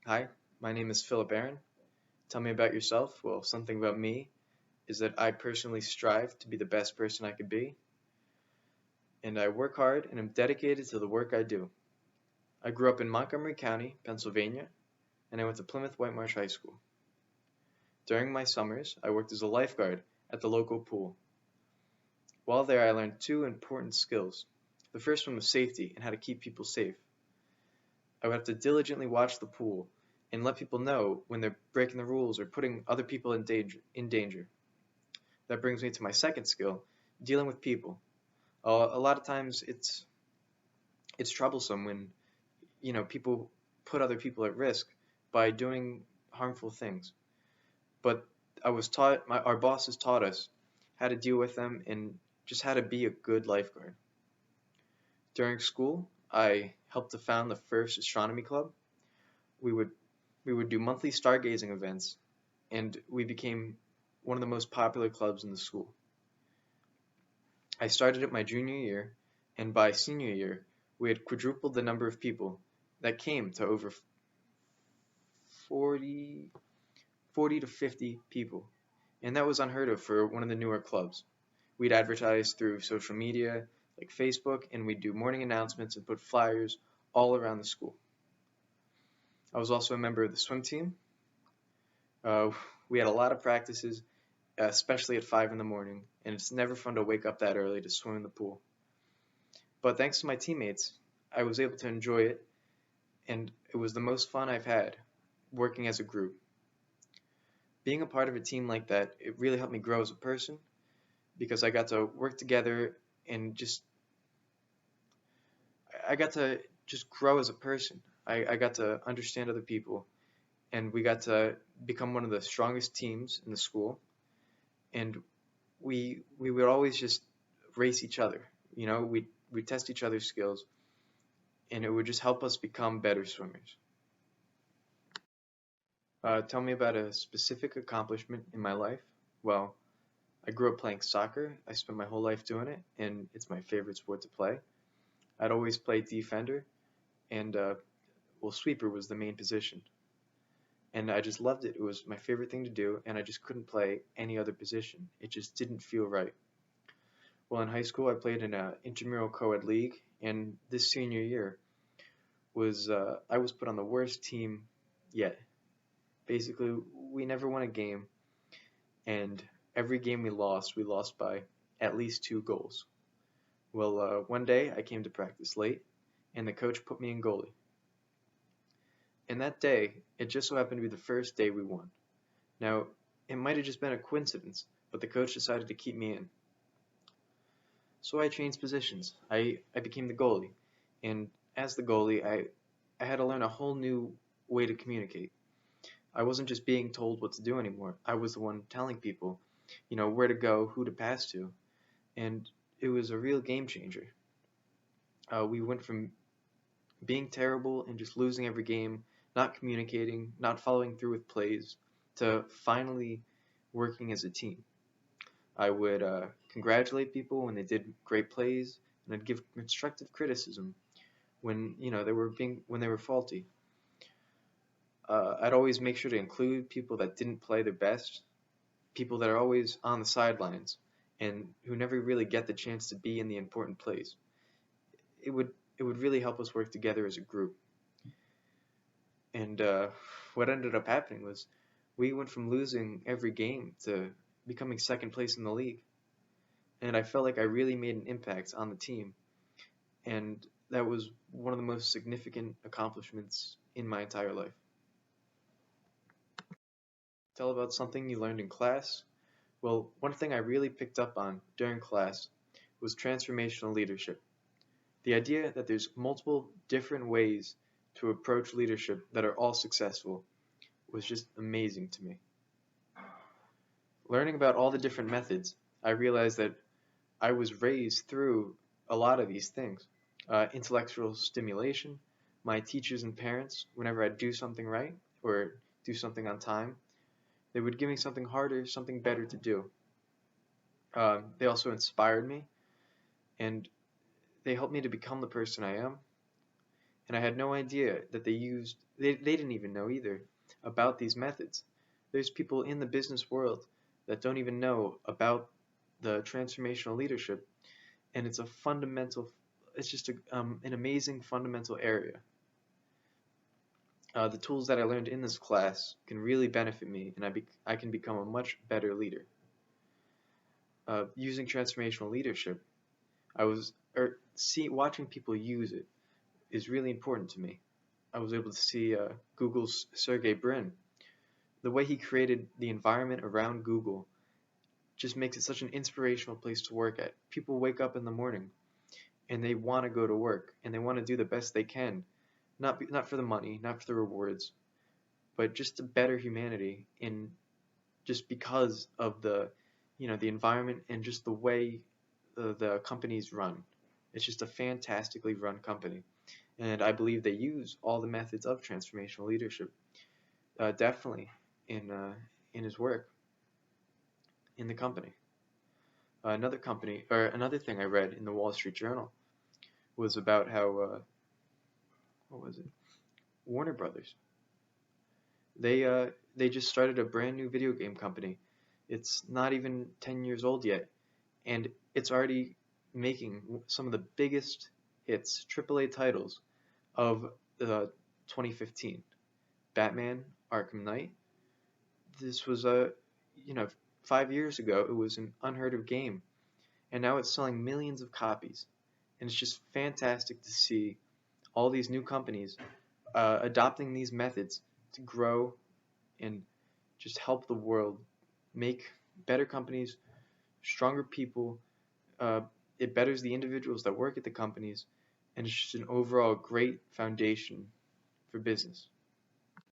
Hi, my name is Phillip. Tell me about yourself. Well, something about me is that I personally strive to be the best person I could be, and I work hard and am dedicated to the work I do. I grew up in Montgomery County, Pennsylvania, and I went to Plymouth White Marsh High School. During my summers, I worked as a lifeguard at the local pool. While there, I learned two important skills. The first one was safety and how to keep people safe. I would have to diligently watch the pool and let people know when they're breaking the rules or putting other people in danger. That brings me to my second skill, dealing with people. A lot of times it's troublesome when people put other people at risk by doing harmful things. But our bosses taught us how to deal with them and just how to be a good lifeguard. During school, I helped to found the first astronomy club. We would we would do monthly stargazing events, and we became one of the most popular clubs in the school. I started it my junior year, and by senior year, we had quadrupled the number of people that came to over 40, 40 to 50 people. And that was unheard of for one of the newer clubs. We'd advertise through social media like Facebook, and we'd do morning announcements and put flyers all around the school. I was also a member of the swim team. Uh, we had a lot of practices, especially at 5 in the morning, and it's never fun to wake up that early to swim in the pool. But thanks to my teammates, I was able to enjoy it, and it was the most fun I've had working as a group. Being a part of a team like that, it really helped me grow as a person because I got to work together and I got to just grow as a person. I got to understand other people, and we got to become one of the strongest teams in the school. And we would always just race each other. We test each other's skills, and it would just help us become better swimmers. Tell me about a specific accomplishment in my life. Well, I grew up playing soccer. I spent my whole life doing it, and it's my favorite sport to play. I'd always play defender, and well, sweeper was the main position. And I just loved it. It was my favorite thing to do, and I just couldn't play any other position. It just didn't feel right. Well, in high school, I played in a intramural co-ed league, and this senior year was I was put on the worst team yet. Basically, we never won a game, and every game we lost by at least 2 goals. Well, one day I came to practice late, and the coach put me in goalie. And that day, it just so happened to be the first day we won. Now, it might have just been a coincidence, but the coach decided to keep me in. So I changed positions. I became the goalie, and as the goalie, I had to learn a whole new way to communicate. I wasn't just being told what to do anymore. I was the one telling people, where to go, who to pass to, and it was a real game changer. We went from being terrible and just losing every game, not communicating, not following through with plays, to finally working as a team. I would congratulate people when they did great plays, and I'd give constructive criticism when they were faulty. I'd always make sure to include people that didn't play their best, people that are always on the sidelines, and who never really get the chance to be in the important plays. It would it would really help us work together as a group. And what ended up happening was we went from losing every game to becoming second place in the league. And I felt like I really made an impact on the team. And that was one of the most significant accomplishments in my entire life. Tell about something you learned in class. Well, one thing I really picked up on during class was transformational leadership. The idea that there's multiple different ways to approach leadership that are all successful was just amazing to me. Learning about all the different methods, I realized that I was raised through a lot of these things. Intellectual stimulation, my teachers and parents, whenever I'd do something right or do something on time, they would give me something harder, something better to do. They also inspired me, and they helped me to become the person I am. and I had no idea that they didn't even know either about these methods. There's people in the business world that don't even know about the transformational leadership, and it's just an amazing fundamental area. The tools that I learned in this class can really benefit me, and I can become a much better leader. Using transformational leadership, watching people use it is really important to me. I was able to see Google's Sergey Brin. The way he created the environment around Google just makes it such an inspirational place to work at. People wake up in the morning and they want to go to work and they want to do the best they can, not for the money, not for the rewards, but just to better humanity in just because of the environment and just the way the companies run. It's just a fantastically run company, and I believe they use all the methods of transformational leadership, definitely in his work in the company. Another thing I read in the Wall Street Journal was about how what was it? Warner Brothers. They just started a brand new video game company. It's not even 10 years old yet, and it's already making some of the biggest hits, AAA titles of 2015. Batman: Arkham Knight. This was 5 years ago it was an unheard of game, and now it's selling millions of copies. And it's just fantastic to see all these new companies adopting these methods to grow and just help the world make better companies, stronger people. Uh, it betters the individuals that work at the companies, and it's just an overall great foundation for business.